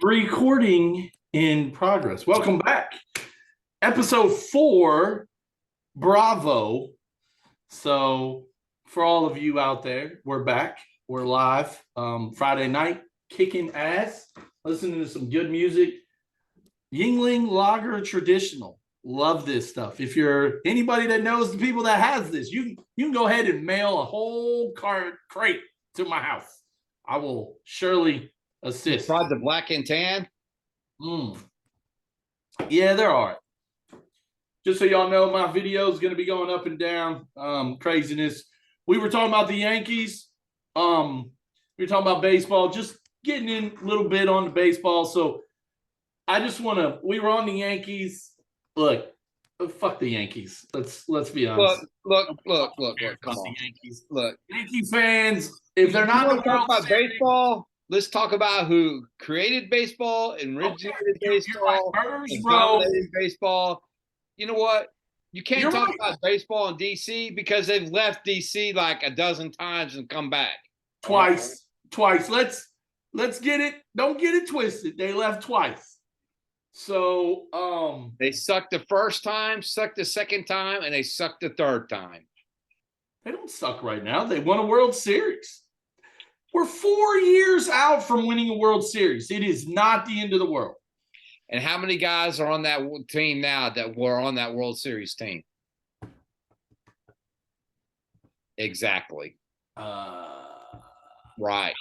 Recording in progress. Welcome back. Episode 4, Bravo. So, for all of you out there, we're back. We're live Friday night, kicking ass, listening to some good music. Yuengling Lager Traditional. Love this stuff. If you're anybody that knows the people that has this, you can go ahead and mail a whole crate to my house. I will surely assist. Tried the black and tan? Yeah, they're all right. Just so y'all know, my video is going to be going up and down. Craziness. We were talking about the Yankees. We were talking about baseball, just getting in a little bit on the baseball. So I just want to, we were on the Yankees. Look, fuck the Yankees. Let's be honest. Look, come on. Yankees. Look. Yankee fans, if they're not talking about baseball, let's talk about who created baseball and originated baseball, and dominated baseball. You know what? You can't talk about baseball in DC because they've left DC like a dozen times and come back. Twice. Let's get it. Don't get it twisted. They left twice. So they sucked the first time, sucked the second time, and they sucked the third time. They don't suck right now. They won a World Series. We're 4 years out from winning a World Series. It is not the end of the world. And how many guys are on that team now that were on that World Series team? Exactly. Right.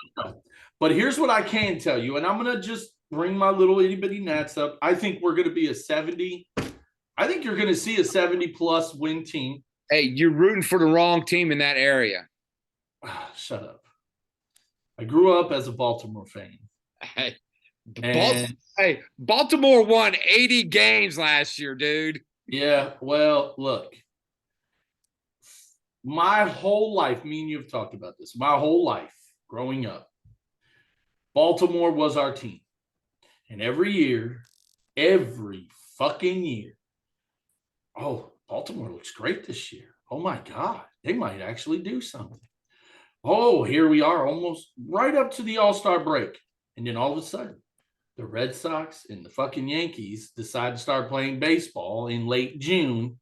But here's what I can tell you, and I'm going to just bring my little itty-bitty gnats up. I think we're going to be a 70. I think you're going to see a 70-plus win team. Hey, you're rooting for the wrong team in that area. Shut up. I grew up as a Baltimore fan. Baltimore won 80 games last year, dude. Yeah, well, look. My whole life, me and you have talked about this, my whole life growing up, Baltimore was our team. And every fucking year, oh, Baltimore looks great this year. Oh, my God, they might actually do something. Oh, here we are almost right up to the All-Star break. And then all of a sudden, the Red Sox and the fucking Yankees decide to start playing baseball in late June.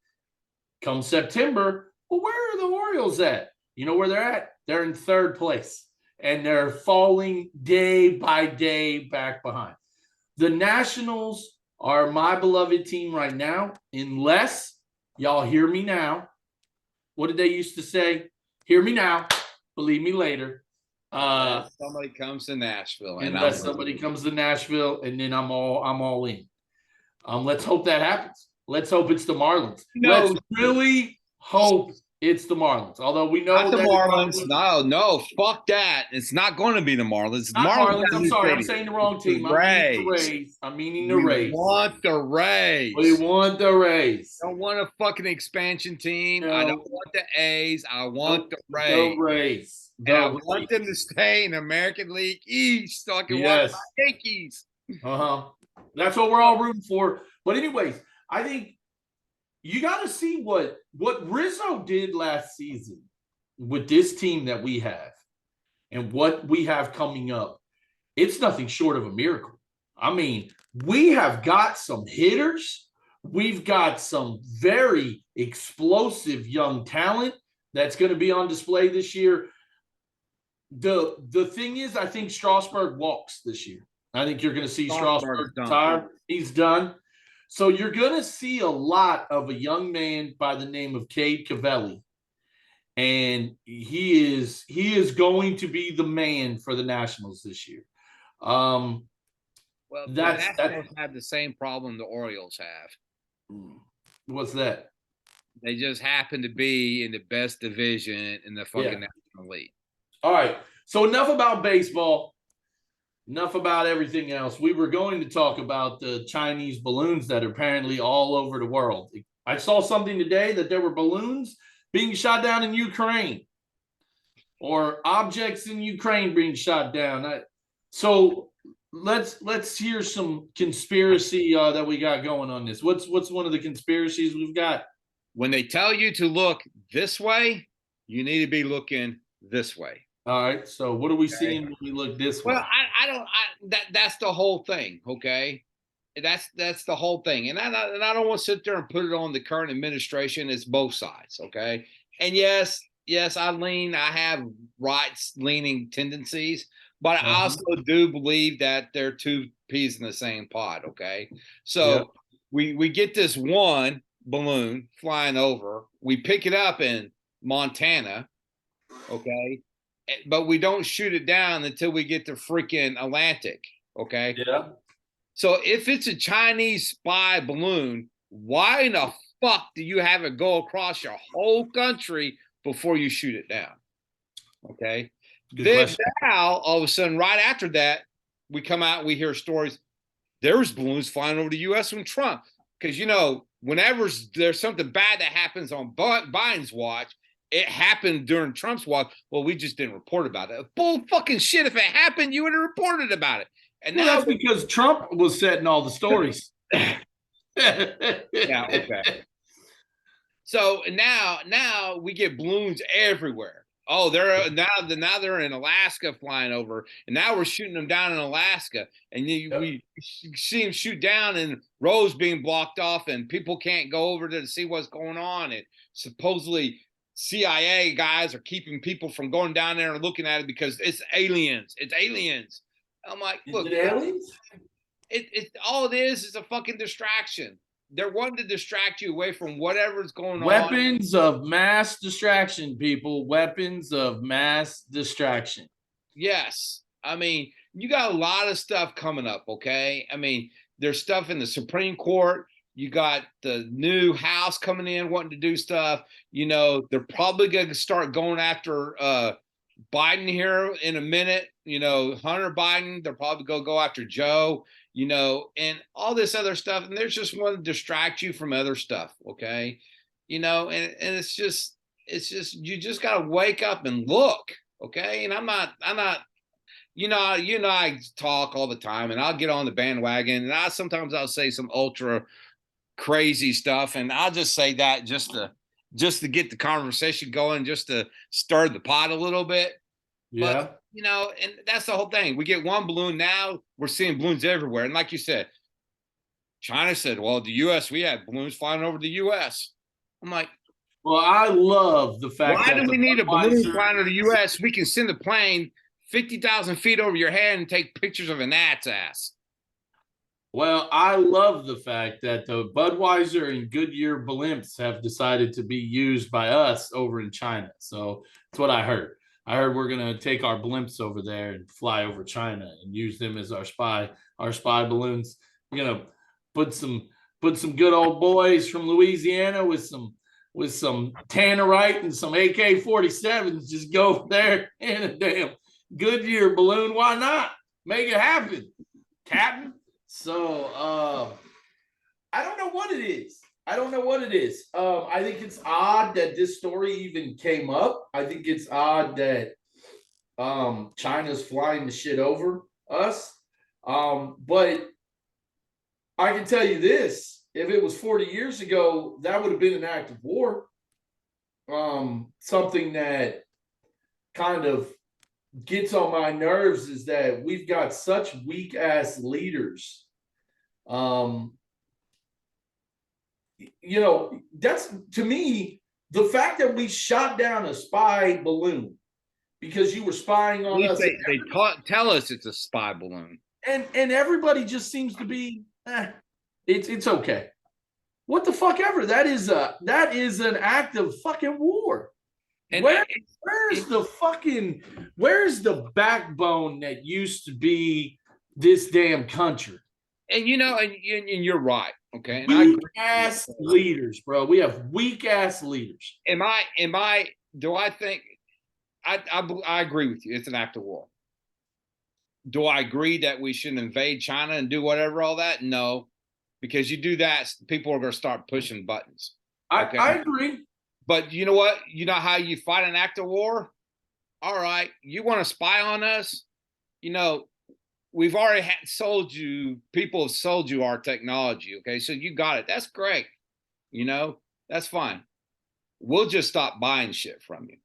Come September, well, where are the Orioles at? You know where they're at? They're in third place. And they're falling day by day back behind. The Nationals are my beloved team right now, unless y'all hear me now. What did they used to say? Hear me now, believe me later. Somebody comes to Nashville, unless somebody comes to Nashville, and then I'm all in. Let's hope that happens. Let's hope it's the Marlins. Let's really hope it's the Marlins. Although we know not the Marlins. No, fuck that. It's not going to be the Marlins. Marlins. I'm sorry, I'm saying the wrong team. I'm meaning the Rays. We want the Rays. We want the Rays. I don't want a fucking expansion team. No. I don't want the A's. I want the Rays. The Rays. I want them to stay in the American League East so I can watch my Yankees. That's what we're all rooting for. But anyways, I think you got to see what Rizzo did last season with this team that we have and what we have coming up. It's nothing short of a miracle. I mean, we have got some hitters. We've got some very explosive young talent that's going to be on display this year. The thing is, I think Strasburg walks this year. I think you're going to see Strasburg retire. He's done. So you're going to see a lot of a young man by the name of Cade Cavalli. And he is going to be the man for the Nationals this year. Well, the Nationals have the same problem the Orioles have. What's that? They just happen to be in the best division in the fucking National League. All right. So enough about baseball. Enough about everything else. We were going to talk about the Chinese balloons that are apparently all over the world. I saw something today that there were balloons being shot down in Ukraine or objects in Ukraine being shot down. So let's hear some conspiracy that we got going on this. What's one of the conspiracies we've got? When they tell you to look this way, you need to be looking this way. All right. So what are we seeing when we look this way? Well, I that's the whole thing. Okay. That's the whole thing. And I don't want to sit there and put it on the current administration. It's both sides. Okay. And yes, I have rights leaning tendencies, but I also do believe that they're two peas in the same pod. Okay. So we get this one balloon flying over, we pick it up in Montana. Okay. But we don't shoot it down until we get to freaking Atlantic. Okay. Yeah. So if it's a Chinese spy balloon, why in the fuck do you have it go across your whole country before you shoot it down? Okay. Then now, all of a sudden, right after that, we come out and we hear stories. There's balloons flying over the U.S. from Trump. Because, whenever there's something bad that happens on Biden's watch, it happened during Trump's watch. Well, we just didn't report about it. Bull fucking shit. If it happened, you would have reported about it. And now that's because Trump was setting all the stories. Yeah, okay. So now we get balloons everywhere. Oh, they're in Alaska flying over, and now we're shooting them down in Alaska, and we see them shoot down, and roads being blocked off, and people can't go over to see what's going on. And supposedly CIA guys are keeping people from going down there and looking at it because it's aliens. It's aliens. I'm like, look, aliens? It all it is a fucking distraction. They're wanting to distract you away from whatever's going on. Weapons of mass distraction, people. Weapons of mass distraction. Yes. I mean, you got a lot of stuff coming up, okay? I mean, there's stuff in the Supreme Court. You got the new House coming in wanting to do stuff. They're probably going to start going after Biden here in a minute. Hunter Biden, they're probably going to go after Joe. And all this other stuff. And there's just one to distract you from other stuff. Okay. And it's just, you just got to wake up and look. Okay. And I'm not, I talk all the time, and I'll get on the bandwagon, and sometimes I'll say some ultra crazy stuff. And I'll just say that just to get the conversation going, just to stir the pot a little bit. Yeah. But, and that's the whole thing. We get one balloon now, we're seeing balloons everywhere. And like you said, China said, well, the U.S., we had balloons flying over the U.S. I'm like, well, I love the fact why do we need a balloon flying over the U.S.? We can send a plane 50,000 feet over your head and take pictures of a gnat's ass. Well, I love the fact that the Budweiser and Goodyear blimps have decided to be used by us over in China. So that's what I heard. I heard we're going to take our blimps over there and fly over China and use them as our spy balloons. Put some good old boys from Louisiana with some Tannerite and some AK-47s. Just go over there in a damn Goodyear balloon. Why not? Make it happen, Captain. So I don't know what it is. I think it's odd that this story even came up. I think it's odd that China's flying the shit over us. But I can tell you this, if it was 40 years ago, that would have been an act of war. Something that kind of gets on my nerves is that we've got such weak ass leaders. That's, to me, the fact that we shot down a spy balloon because you were spying on us. They tell us it's a spy balloon. And everybody just seems to be, it's okay. What the fuck ever. That is an act of fucking war. And where's the backbone that used to be this damn country? And and you're right. Okay. Weak ass leaders, bro. We have weak ass leaders. Do I think I agree with you. It's an act of war. Do I agree that we shouldn't invade China and do whatever, all that? No, because you do that, people are going to start pushing buttons. Okay? I agree. But you know what? You know how you fight an act of war? All right. You want to spy on us? We've already people have sold you our technology. Okay. So you got it. That's great. That's fine. We'll just stop buying shit from you.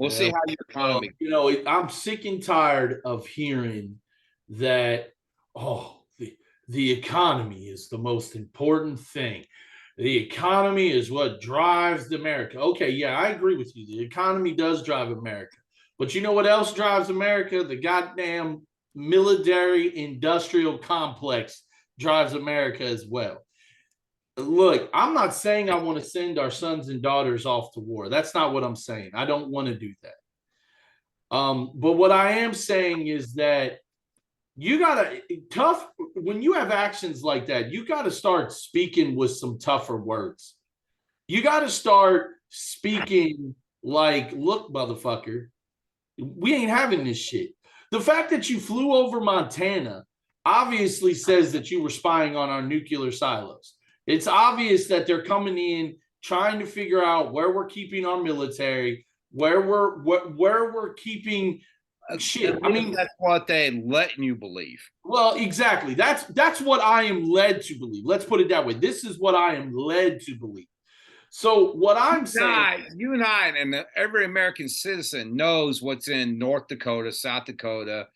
We'll see how your economy. I'm sick and tired of hearing that. The economy is the most important thing. The economy is what drives America. Okay, yeah, I agree with you. The economy does drive America. But you know what else drives America? The goddamn military industrial complex drives America as well. Look, I'm not saying I want to send our sons and daughters off to war. That's not what I'm saying. I don't want to do that. But what I am saying is that you gotta when you have actions like that, you gotta start speaking with some tougher words. You gotta start speaking like, look, motherfucker, we ain't having this shit. The fact that you flew over Montana obviously says that you were spying on our nuclear silos. It's obvious that they're coming in trying to figure out where we're keeping our military, where we're keeping shit. I mean, that's what they're letting you believe. Well, exactly. That's what I am led to believe. Let's put it that way. This is what I am led to believe. So what I'm saying, you and I, and every American citizen knows what's in North Dakota, South Dakota,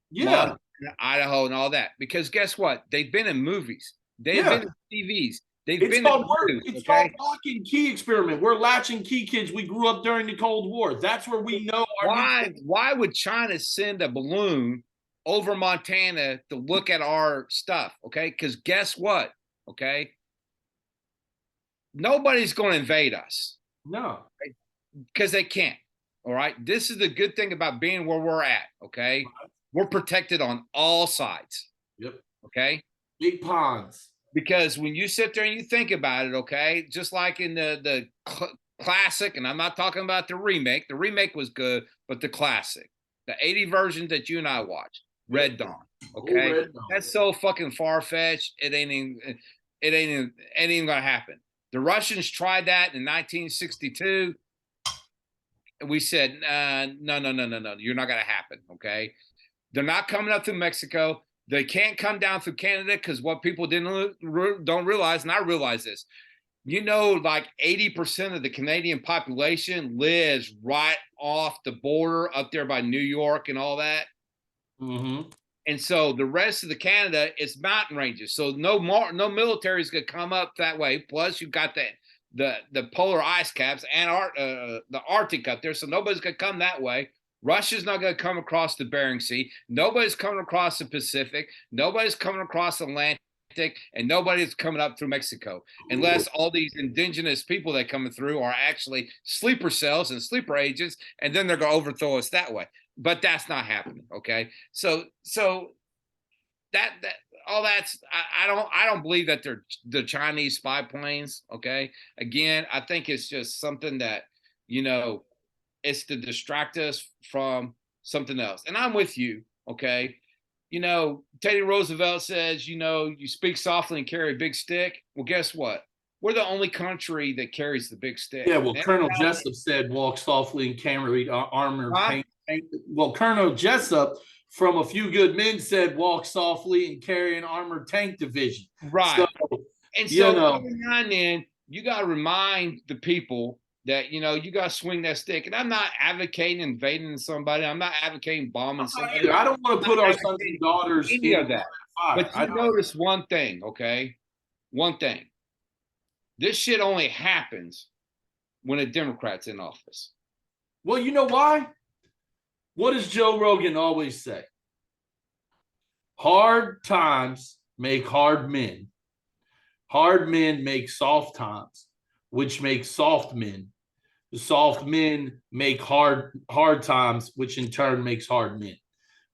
yeah, Montana, Idaho, and all that. Because guess what? They've been in movies. They've been in TVs. It's called Lock and Key experiment. We're latching key kids. We grew up during the Cold War. That's where we know. Why would China send a balloon over Montana to look at our stuff? Okay, because guess what? Okay, nobody's going to invade us. No, because they can't. All right. This is the good thing about being where we're at. Okay, we're protected on all sides. Yep. Okay. Big ponds. Because when you sit there and you think about it, okay, just like in the classic, and I'm not talking about the remake was good, but the classic, the 80 version that you and I watched, Red Dawn, okay, Red Dawn. That's so fucking far-fetched, it ain't even gonna happen. The Russians tried that in 1962, and we said, no, you're not gonna happen, okay? They're not coming up through Mexico. They can't come down through Canada because what people don't realize, and I realize this, like 80% of the Canadian population lives right off the border up there by New York and all that. Mm-hmm. And so the rest of the Canada is mountain ranges. So no military is going to come up that way. Plus you've got the polar ice caps and the Arctic up there. So nobody's going to come that way. Russia's not going to come across the Bering Sea. Nobody's coming across the Pacific. Nobody's coming across the Atlantic, and nobody's coming up through Mexico, unless all these indigenous people that are coming through are actually sleeper cells and sleeper agents, and then they're going to overthrow us that way. But that's not happening. Okay, so that all that's I don't believe that they're the Chinese spy planes. Okay, again, I think it's just something that it's to distract us from something else. And I'm with you, okay? Teddy Roosevelt says, you speak softly and carry a big stick. Well, guess what? We're the only country that carries the big stick. Yeah, well, Colonel Jessup said, walk softly and carry armor. Well, Colonel Jessup from A Few Good Men said, walk softly and carry an armored tank division. Right. So every now and then, you got to remind the people that you got to swing that stick. And I'm not advocating invading somebody. I'm not advocating bombing somebody. I don't want to put our sons and daughters in that. But you notice one thing, okay? One thing. This shit only happens when a Democrat's in office. Well, you know why? What does Joe Rogan always say? Hard times make hard men. Hard men make soft times, which makes soft men. The soft men make hard times, which in turn makes hard men,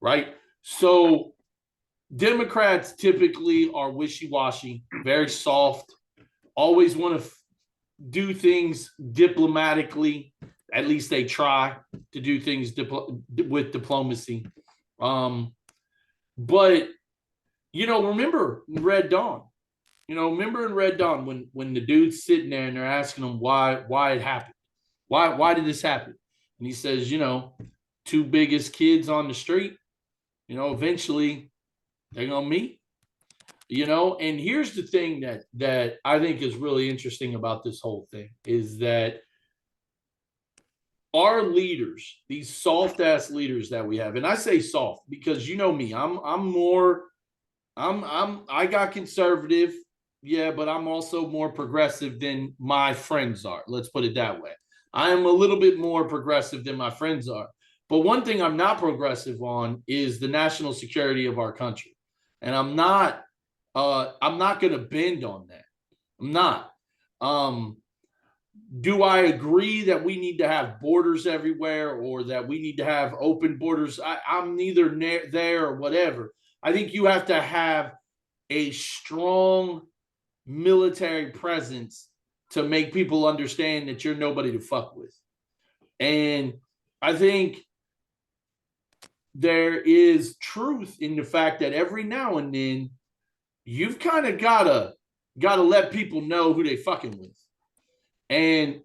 right? So Democrats typically are wishy-washy, very soft, always want to do things diplomatically. At least they try to do things with diplomacy. But, remember Red Dawn. Remember in Red Dawn when the dude's sitting there and they're asking him why it happened. Why did this happen? And he says, two biggest kids on the street, eventually they're gonna meet. And here's the thing that I think is really interesting about this whole thing is that our leaders, these soft ass leaders that we have, and I say soft because you know me, I got conservative, yeah, but I'm also more progressive than my friends are. Let's put it that way. I am a little bit more progressive than my friends are. But one thing I'm not progressive on is the national security of our country. And I'm not going to bend on that. I'm not. Um do I agree that we need to have borders everywhere or that we need to have open borders? I'm neither there or whatever. I think you have to have a strong military presence to make people understand that you're nobody to fuck with. And I think there is truth in the fact that every now and then you've kind of gotta let people know who they fucking with. And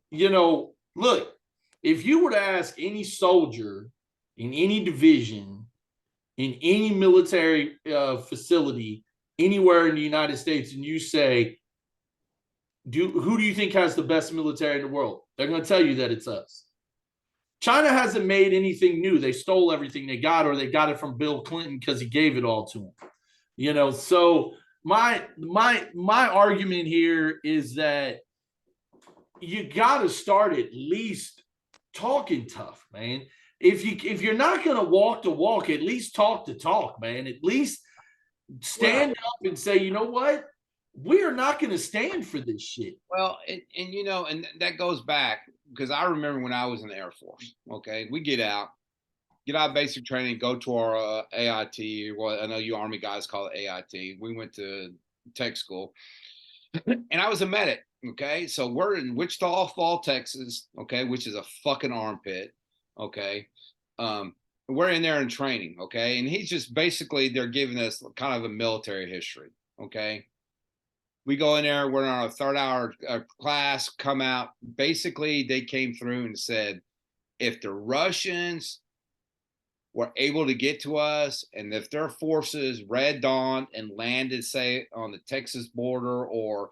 look, if you were to ask any soldier in any division, in any military facility anywhere in the United States, and you say, who do you think has the best military in the world? They're going to tell you that it's us. China hasn't made anything new. They stole everything they got, or they got it from Bill Clinton because he gave it all to them. So my argument here is that you got to start at least talking tough, man. If you're not going to walk the walk, at least talk the talk, man. At least stand up and say, you know what? We are not going to stand for this shit. Well, and that goes back because I remember when I was in the Air Force. Okay, we get out basic training, go to our AIT. Well, I know you Army guys call it AIT. We went to tech school, and I was a medic. Okay, so we're in Wichita Falls, Texas. Okay, which is a fucking armpit. Okay, we're in there in training. Okay, and he's just basically they're giving us kind of a military history. Okay. We go in there, we're in our third hour class, come out. Basically, they came through and said, if the Russians were able to get to us, and if their forces Red Dawn and landed, say, on the Texas border, or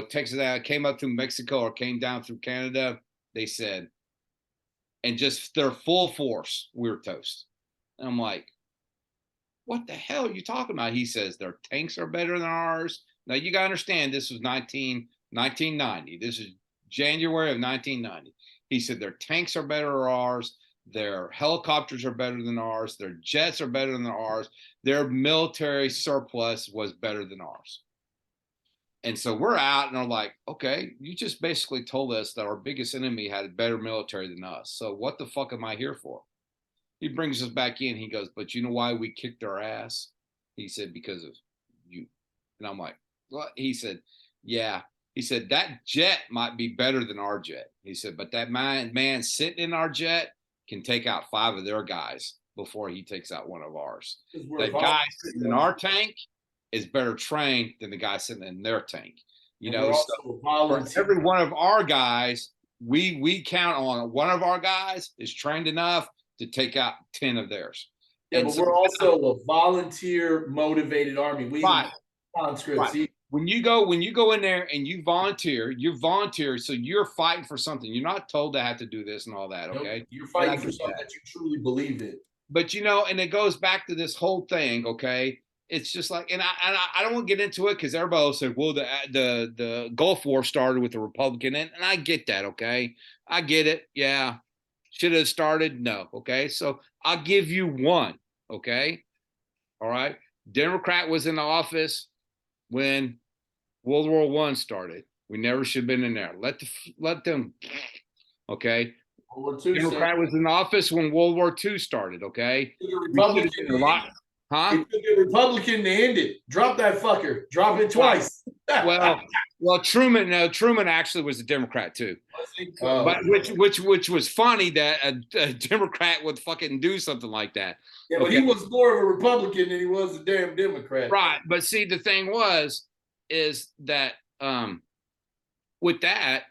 Texas came up through Mexico or came down through Canada, they said, and just their full force, we were toast. And I'm like, what the hell are you talking about? He says their tanks are better than ours. Now, you got to understand, this was 1990. This is January of 1990. He said their tanks are better than ours. Their helicopters are better than ours. Their jets are better than ours. Their military surplus was better than ours. And so we're out and are like, okay, you just basically told us that our biggest enemy had a better military than us. So what the fuck am I here for? He brings us back in. He goes, but you know why we kicked our ass? He said, because of you. And I'm like, what? He said, yeah. He said, that jet might be better than our jet. He said, but that man sitting in our jet can take out 5 of their guys before he takes out one of ours. That guy sitting in our tank is better trained than the guy sitting in their tank. So for every one of our guys, we count on one of our guys is trained enough to take out 10 of theirs. Yeah, but we're also a volunteer motivated army. We right. Conscripts. Right. When you go in there and you volunteer, so you're fighting for something. You're not told to have to do this and all that. Okay, you're fighting for something that you truly believe in. But and it goes back to this whole thing. Okay, it's just like, and I don't want to get into it because everybody will say, well, the Gulf War started with the Republican, and I get that. Okay, I get it. Yeah, should have started. No. Okay, so I'll give you one. Okay, all right. Democrat was in the office when World War I started. We never should have been in there. Let them. Okay. Democrat was in office when World War II started. Okay. Republican a lot. Huh? It took a Republican to end it. Drop that fucker. Drop it twice. well, Truman. No, Truman actually was a Democrat too. But which was funny that a Democrat would fucking do something like that. Yeah, but he was more of a Republican than he was a damn Democrat. Right. But see, the thing is that with that,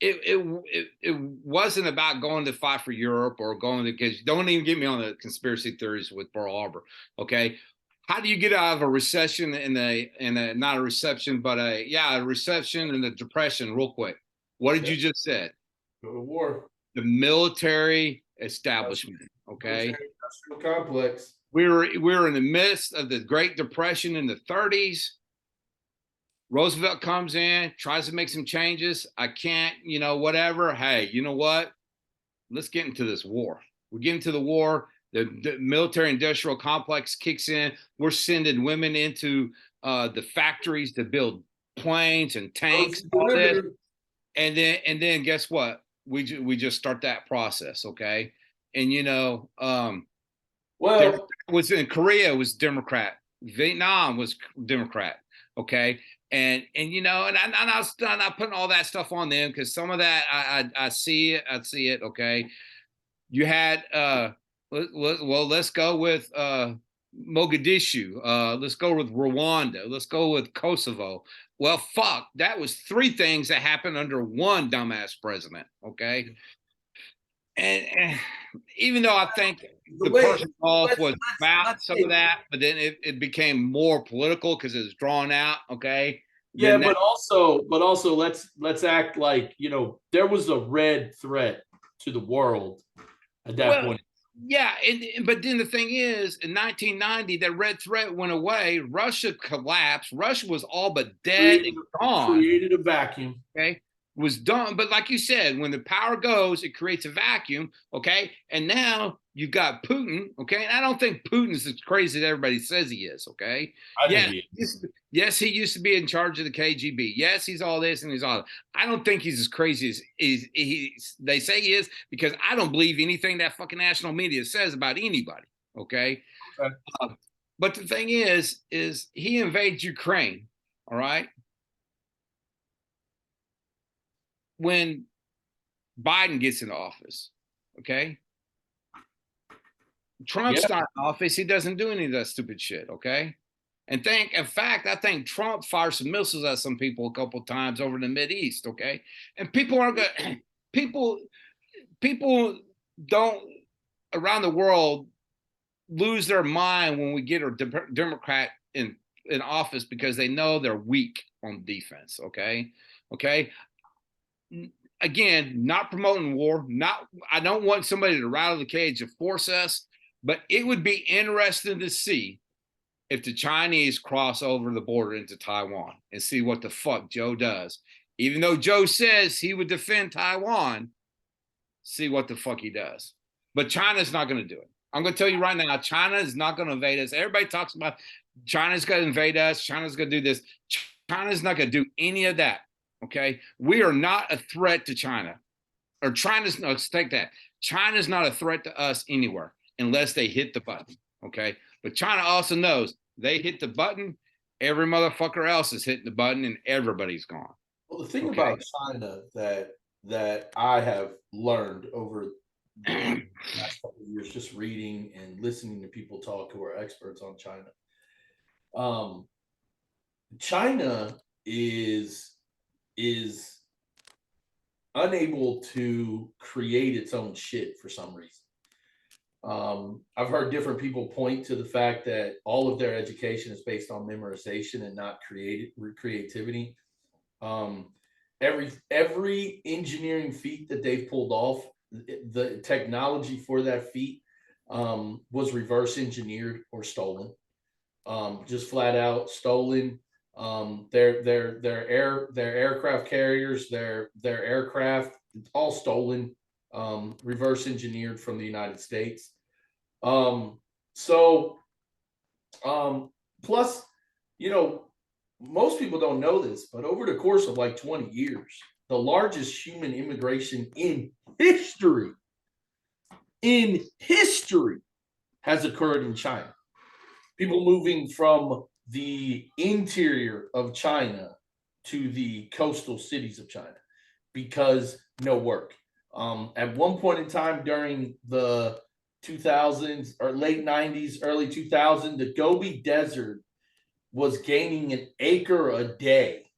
it wasn't about going to fight for Europe or going to, because don't even get me on the conspiracy theories with Pearl Harbor. Okay. How do you get out of a recession not a reception, but a recession and the depression real quick? What did you just said? Go to war. the military establishment. Okay, Industrial complex. We were in the midst of the Great Depression in the 30s. Roosevelt comes in, tries to make some changes. I can't, whatever. Hey, you know what? Let's get into this war. We get into the war. The military industrial complex kicks in. We're sending women into the factories to build planes and tanks and all this. And then guess what? We just start that process, okay? And well, was in Korea was Democrat, Vietnam was Democrat, okay? And I'm not putting all that stuff on them because some of that I see it, okay? You had let's go with Mogadishu. Let's go with Rwanda. Let's go with Kosovo. Well, fuck, that was 3 things that happened under one dumbass president, okay? And even though I think the person off was about some of that, but then it became more political because it was drawn out, okay? Yeah, but also let's act like, there was a red threat to the world at that point. Yeah, but then the thing is, in 1990, that red threat went away. Russia collapsed. Russia was all but dead and gone. Created a vacuum. Okay, was done. But like you said, when the power goes, it creates a vacuum. Okay, and now you've got Putin. Okay, and I don't think Putin's as crazy as everybody says he is. Okay, yes, he used to be in charge of the KGB. Yes, he's all this and he's all that. I don't think he's as crazy as they say he is, because I don't believe anything that fucking national media says about anybody. Okay. But the thing is he invades Ukraine. All right. When Biden gets into office, okay. Trump's not in office. He doesn't do any of that stupid shit. Okay. In fact, I think Trump fired some missiles at some people a couple of times over in the Mideast, okay? And people aren't going people don't around the world lose their mind when we get a Democrat in office because they know they're weak on defense, okay? Okay? Again, not promoting war, I don't want somebody to rattle the cage to force us, but it would be interesting to see if the Chinese cross over the border into Taiwan and see what the fuck Joe does. Even though Joe says he would defend Taiwan, see what the fuck he does. But China's not going to do it. I'm going to tell you right now, China is not going to invade us. Everybody talks about China's going to invade us. China's going to do this. China's not going to do any of that, okay? We are not a threat to China. Or China's, no, let's take that. China's not a threat to us anywhere unless they hit the button, okay? But China also knows they hit the button, every motherfucker else is hitting the button, and everybody's gone. Well, the thing about China that I have learned over the last couple of years, just reading and listening to people talk who are experts on China, China is unable to create its own shit for some reason. I've heard different people point to the fact that all of their education is based on memorization and not creativity. Every engineering feat that they've pulled off, the technology for that feat was reverse engineered or stolen, just flat out stolen. Their aircraft carriers, their aircraft, all stolen, reverse engineered from the United States. Plus, most people don't know this, but over the course of like 20 years, the largest human immigration in history has occurred in China. People moving from the interior of China to the coastal cities of China because no work. At one point in time during the 2000s or late 90s, early 2000s, the Gobi Desert was gaining an acre a day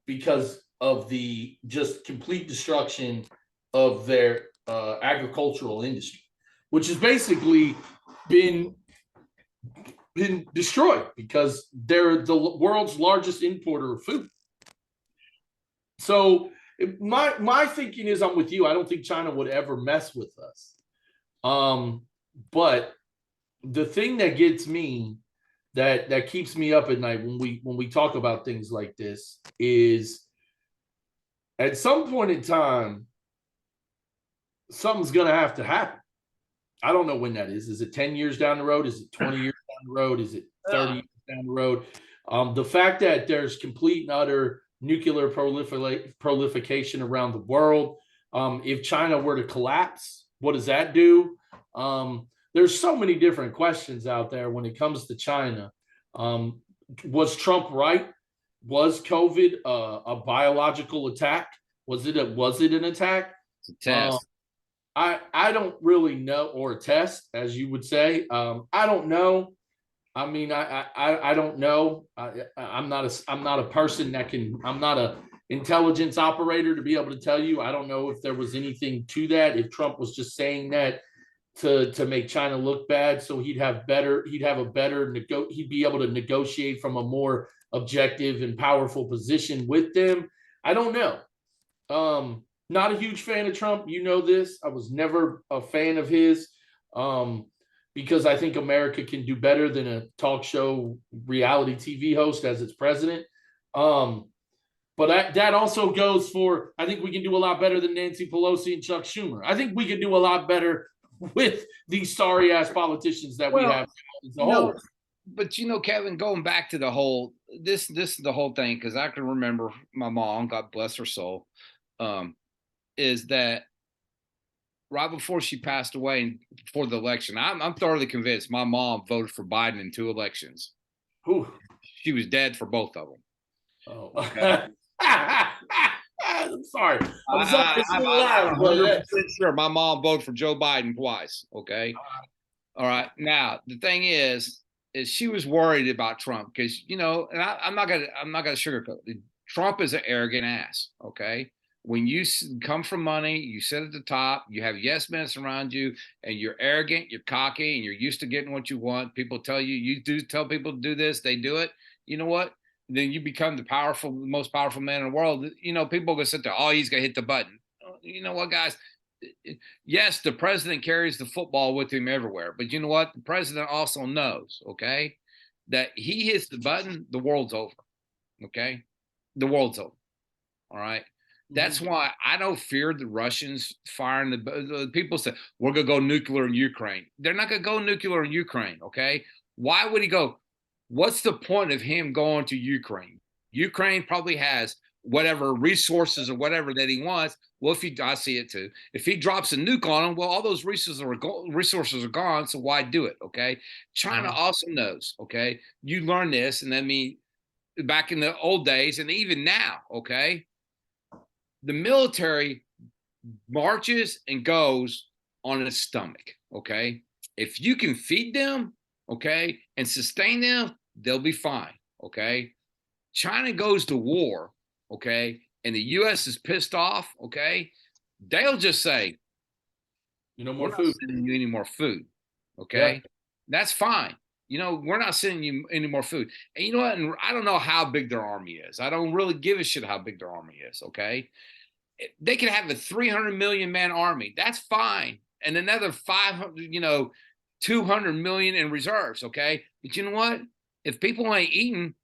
because of the just complete destruction of their agricultural industry, which has basically been destroyed because they're the world's largest importer of food. So My thinking is I'm with you. I don't think China would ever mess with us. But the thing that gets me, that keeps me up at night when we talk about things like this, is at some point in time something's going to have to happen. I don't know when that is. Is it 10 years down the road? Is it 20 years down the road? Is it 30 years down the road? The fact that there's complete and utter nuclear proliferation around the world. If China were to collapse, what does that do? There's so many different questions out there when it comes to China. Was Trump right? Was COVID a biological attack? Was it an attack? It's a test. I don't really know, or a test, as you would say. I don't know. I mean, I don't know. I'm not a person that can. I'm not a intelligence operator to be able to tell you. I don't know if there was anything to that. If Trump was just saying that to make China look bad, so he'd be able to negotiate from a more objective and powerful position with them. I don't know. Not a huge fan of Trump. You know this. I was never a fan of his. Because I think America can do better than a talk show reality TV host as its president. But that also goes for, I think we can do a lot better than Nancy Pelosi and Chuck Schumer. I think we can do a lot better with these sorry ass politicians that we have as a whole. But Kevin, going back to the whole this is the whole thing, because I can remember my mom, God bless her soul, is that right before she passed away, before the election, I'm thoroughly convinced my mom voted for Biden in 2 elections. Whew. She was dead for both of them. Oh. Okay. I'm sorry. I'm sure my mom voted for Joe Biden twice. Okay. All right. Now the thing is she was worried about Trump because and I'm not gonna sugarcoat it. Trump is an arrogant ass. Okay. When you come from money, you sit at the top, you have yes men around you, and you're arrogant, you're cocky, and you're used to getting what you want. People tell you do tell people to do this, they do it. You know what? Then you become the most powerful man in the world. People are gonna sit there, oh, he's gonna hit the button. You know what, guys? Yes, the president carries the football with him everywhere, but you know what? The president also knows, okay, that he hits the button, the world's over. Okay, the world's over. All right. That's why I don't fear the Russians firing the people say we're going to go nuclear in Ukraine. They're not going to go nuclear in Ukraine. OK, why would he go? What's the point of him going to Ukraine? Ukraine probably has whatever resources or whatever that he wants. Well, I see it, too. If he drops a nuke on them, well, all those resources are gone. So why do it? OK, China also knows. OK, you learn this. And I mean, back in the old days and even now. OK. The military marches and goes on its stomach, okay? If you can feed them, okay, and sustain them, they'll be fine, okay? China goes to war, okay, and the U.S. is pissed off, okay? They'll just say, no more food. Sending you any more food, okay? Yeah. That's fine. We're not sending you any more food. And you know what? And I don't know how big their army is. I don't really give a shit how big their army is, okay? They could have a 300 million man army. That's fine. And another 500, 200 million in reserves, okay? But you know what? If people ain't eating,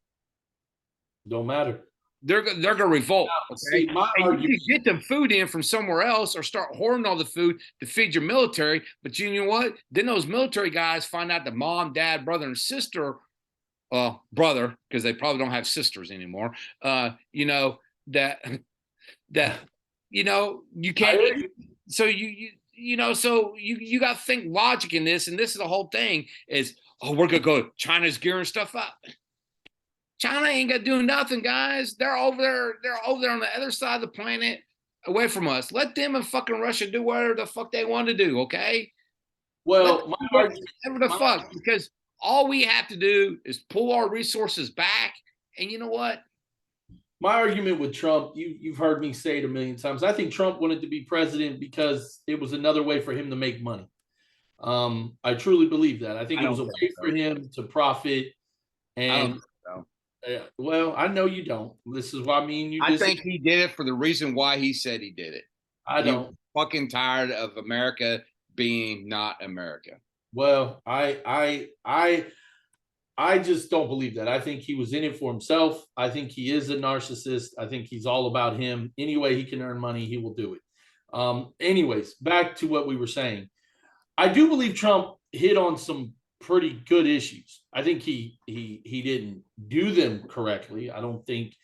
don't matter. They're going to revolt, okay? See, and you can get the food in from somewhere else or start hoarding all the food to feed your military. But you know what? Then those military guys find out the mom, dad, brother, and sister, brother, because they probably don't have sisters anymore, that you can't. So you got to think logic in this. And this is the whole thing is, we're going to go, China's gearing stuff up. China ain't gonna do nothing, guys. They're over there. They're over there on the other side of the planet, away from us. Let them and fucking Russia do whatever the fuck they want to do. Okay. Well, because all we have to do is pull our resources back. And you know what? My argument with Trump, you've heard me say it a million times. I think Trump wanted to be president because it was another way for him to make money. I truly believe that. I think it was a way for him to profit and Well, I know you don't. This is why me and you I disagree. think he did it for the reason why he said he did it. I He was don't. fucking tired of America being not America. Well, I just don't believe that. I think he was in it for himself. I think he is a narcissist. I think he's all about him. Any way he can earn money, he will do it. Anyways, back to what we were saying. I do believe Trump hit on some pretty good issues. I think he didn't do them correctly. I don't think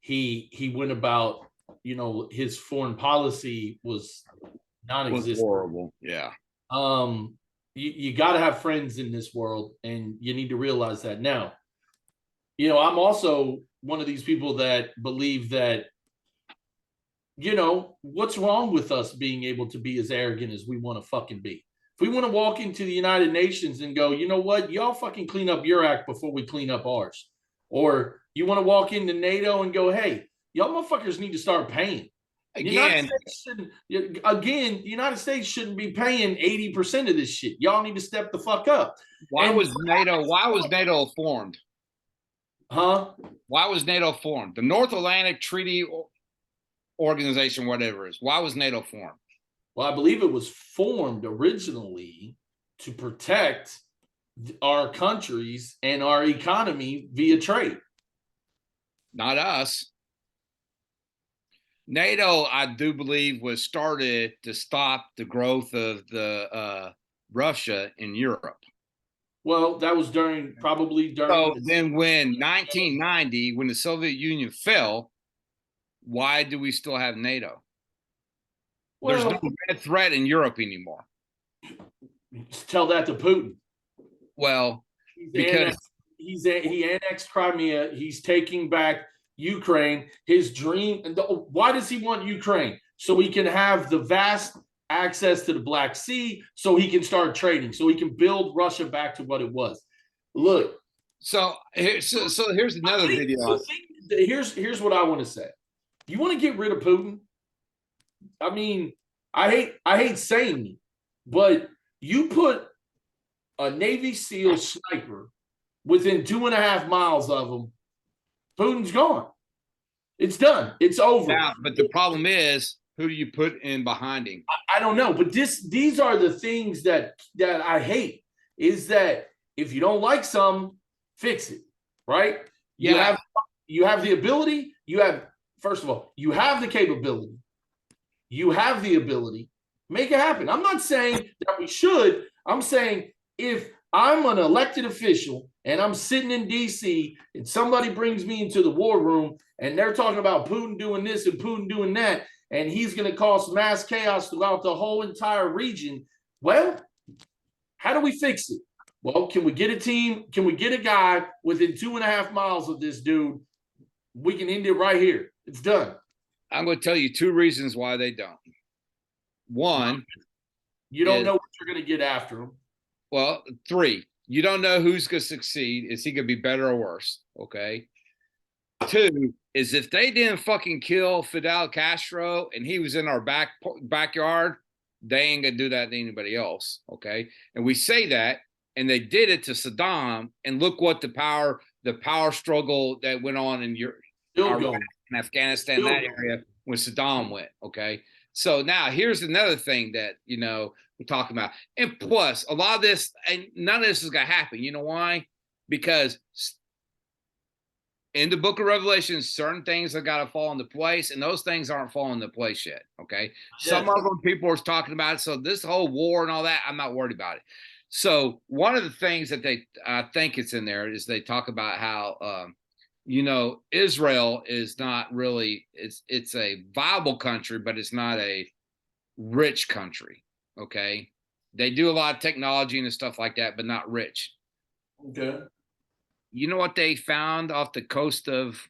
he went about, his foreign policy was Was non-existent. horrible. Yeah. You got to have friends in this world, and you need to realize that. Now, I'm also one of these people that believe that, what's wrong with us being able to be as arrogant as we want to fucking be? If we want to walk into the United Nations and go, you know what, y'all fucking clean up your act before we clean up ours. Or you want to walk into NATO and go, hey, y'all motherfuckers need to start paying. Again, the United States shouldn't be paying 80% of this shit. Y'all need to step the fuck up. Why was NATO formed? Huh? Why was NATO formed? The North Atlantic Treaty Organization, whatever it is. Why was NATO formed? Well, I believe it was formed originally to protect our countries and our economy via trade. Not us. NATO, I do believe, was started to stop the growth of the Russia in Europe. Well, that was probably during. So then, when 1990, when the Soviet Union fell, why do we still have NATO? Well, there's no red threat in Europe anymore. Tell that to Putin. Well, because he annexed Crimea, he's taking back Ukraine. His dream. Why does he want Ukraine? So he can have the vast access to the Black Sea, so he can start trading, so he can build Russia back to what it was. Look. So here's another video. Here's what I want to say. You want to get rid of Putin? I mean, I hate saying it, but you put a Navy SEAL sniper within 2.5 miles of him, Putin's gone. It's done. It's over. Yeah, but the problem is, who do you put in behind him? I don't know, but these are the things that I hate. Is that if you don't like some, fix it, right? Yeah. You have the ability. First of all, you have the capability. You have the ability. Make it happen. I'm not saying that we should. I'm saying if I'm an elected official and I'm sitting in D.C. and somebody brings me into the war room and they're talking about Putin doing this and Putin doing that, and he's going to cause mass chaos throughout the whole entire region, well, how do we fix it? Well, can we get a team? Can we get a guy within 2.5 miles of this dude? We can end it right here. It's done. I'm going to tell you 2 reasons why they don't. One, you don't know what you're going to get after him. Well, 3, you don't know who's going to succeed. Is he going to be better or worse? Okay. 2 is if they didn't fucking kill Fidel Castro and he was in our backyard, they ain't going to do that to anybody else. Okay. And we say that, and they did it to Saddam, and look what the power struggle that went on in Europe, in Afghanistan, that area when Saddam went. Okay. So now here's another thing that, we're talking about. And plus, a lot of this, and none of this is going to happen. You know why? Because in the book of Revelation, certain things have got to fall into place, and those things aren't falling into place yet. Okay. Yes. Some of them people are talking about it. So this whole war and all that, I'm not worried about it. So one of the things that I think it's in there is they talk about how, Israel is not really, it's a viable country, but it's not a rich country. Okay. They do a lot of technology and stuff like that, but not rich. Okay. You know what they found off the coast of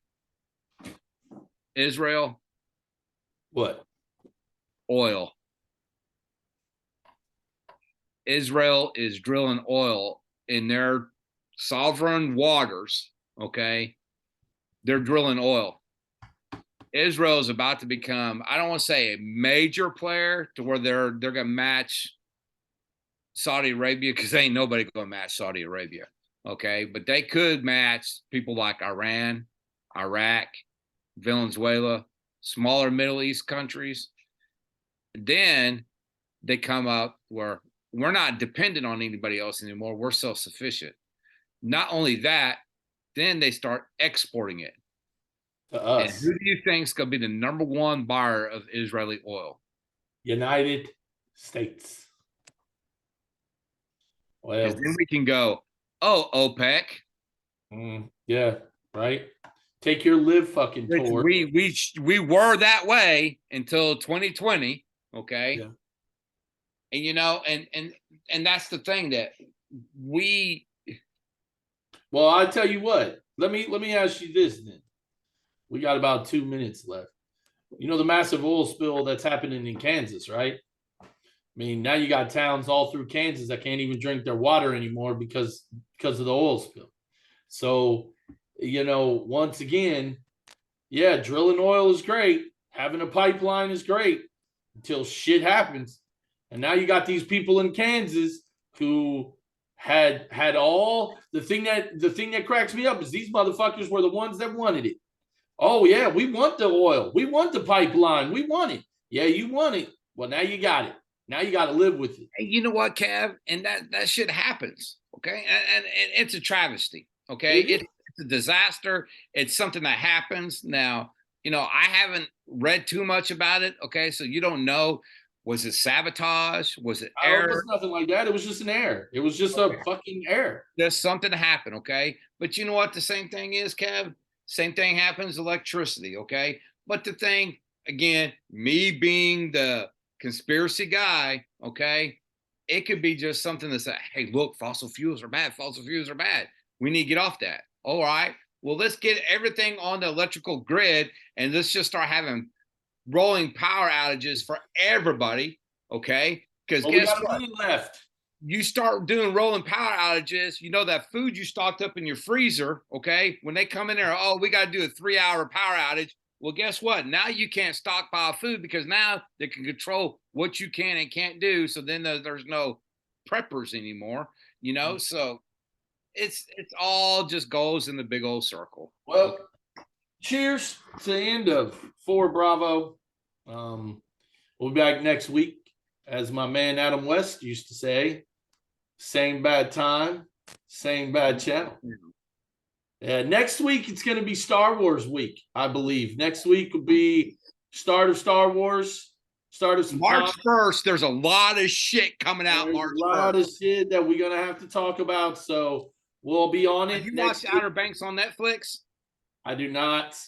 Israel? What? Oil. Israel is drilling oil in their sovereign waters. Okay. They're drilling oil. Israel is about to become, I don't want to say a major player to where they're going to match Saudi Arabia, because ain't nobody going to match Saudi Arabia. Okay, but they could match people like Iran, Iraq, Venezuela, smaller Middle East countries. Then they come up where we're not dependent on anybody else anymore. We're self-sufficient. Not only that, then they start exporting it. To And us. who do you think is going to be the number one buyer of Israeli oil? United States. Because Well, then we can go, oh, OPEC. yeah, right. Take your live fucking Which tour. we were that way until 2020. Okay. Yeah. And you know, and that's the thing that we. Well, I tell you what. Let me ask you this then. We got about 2 minutes left. You know the massive oil spill that's happening in Kansas, right? I mean, now you got towns all through Kansas that can't even drink their water anymore because of the oil spill. So, you know, once again, yeah, drilling oil is great. Having a pipeline is great until shit happens. And now you got these people in Kansas who had all the thing that cracks me up is these motherfuckers were the ones that wanted it. Oh yeah, we want the oil. We want the pipeline. We want it. Yeah, you want it. Well, now you got it. Now you got to live with it. Hey, you know what, Kev? And that shit happens. Okay. And it's a travesty. Okay. It's a disaster. It's something that happens. Now, you know, I haven't read too much about it. Okay. So you don't know. Was it sabotage? Was it error? It was nothing like that. It was just an error. It was just a fucking error. Just something happened. Okay. But you know what the same thing is, Kev? Same thing happens, electricity. Okay. But the thing, again, me being the conspiracy guy, okay, it could be just something that's like, hey, look, fossil fuels are bad. Fossil fuels are bad. We need to get off that. All right. Well, let's get everything on the electrical grid and let's just start having rolling power outages for everybody. Okay. Because guess what? Left. You start doing rolling power outages, you know that food you stocked up in your freezer, okay? When they come in there, oh, we got to do a 3-hour power outage. Well, guess what? Now you can't stockpile food because now they can control what you can and can't do. So then there's no preppers anymore, you know? So it's all just goes in the big old circle. Well, cheers to the end of 4 Bravo. We'll be back next week. As my man Adam West used to say, same bad time, same bad channel. Next week, it's going to be Star Wars week, I believe. Next week will be start of Star Wars, start of some March 1st. There's a lot of shit coming out. There's March 1st. A lot of shit that we're going to have to talk about. So we'll be on it. Have you watched Outer Banks on Netflix? I do not.